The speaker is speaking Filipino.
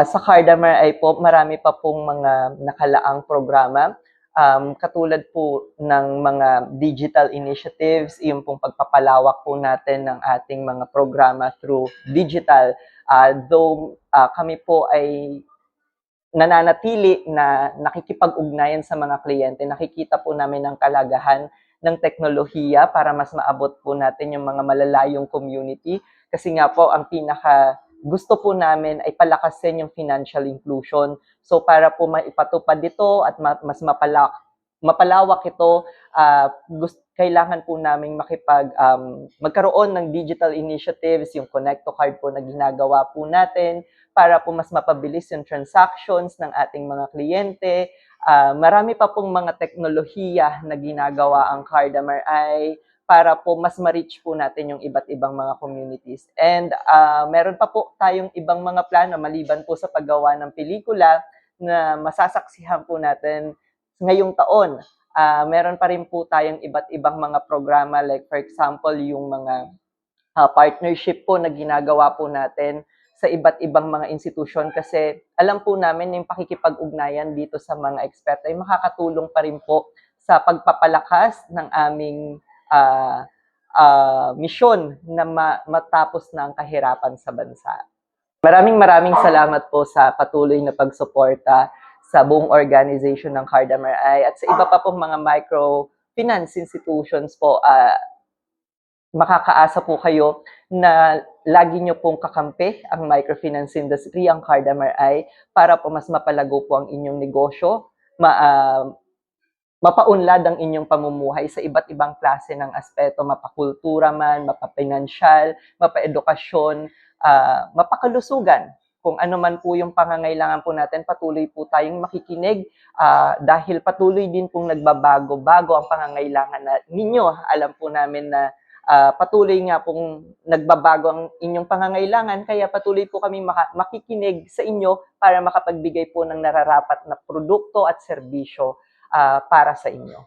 Sa Cardamar ay po marami pa pong mga nakalaang programa, katulad po ng mga digital initiatives, yung pong pagpapalawak po natin ng ating mga programa through digital. Though kami po ay nananatili na nakikipag-ugnayan sa mga kliyente, nakikita po namin ang kalagahan ng teknolohiya para mas maabot po natin yung mga malalayong community. Kasi nga po, ang pinaka gusto po namin ay palakasin yung financial inclusion. So para po maipatupad ito at mas mapalawak ito, kailangan po namin magkaroon ng digital initiatives, yung Connect to Card po na ginagawa po natin, para po mas mapabilis yung transactions ng ating mga kliyente. Marami pa pong mga teknolohiya na ginagawa ang Cardamar ay para po mas ma-reach po natin yung iba't ibang mga communities. And meron pa po tayong ibang mga plano maliban po sa paggawa ng pelikula na masasaksihan po natin ngayong taon. Meron pa rin po tayong iba't ibang mga programa, like for example, yung mga partnership po na ginagawa po natin sa iba't ibang mga institusyon, kasi alam po namin yung pakikipag-ugnayan dito sa mga eksperto ay makakatulong pa rin po sa pagpapalakas ng aming misyon na matapos na ang kahirapan sa bansa. Maraming salamat po sa patuloy na pagsuporta sa buong organization ng Cardamar at sa iba pa pong mga microfinance institutions po. Makakaasa po kayo na lagi nyo pong kakampi ang microfinance industry, ang Cardamar para po mas mapalago po ang inyong negosyo, mapaunlad ang inyong pamumuhay sa iba't ibang klase ng aspeto, mapakultura man, mapapinansyal, mapaedukasyon, mapakalusugan. Kung ano man po yung pangangailangan po natin, patuloy po tayong makikinig dahil patuloy din pong nagbabago-bago ang pangangailangan ninyo. Alam po namin na patuloy nga pong nagbabago ang inyong pangangailangan, kaya patuloy po kami makikinig sa inyo para makapagbigay po ng nararapat na produkto at serbisyo para sa inyo.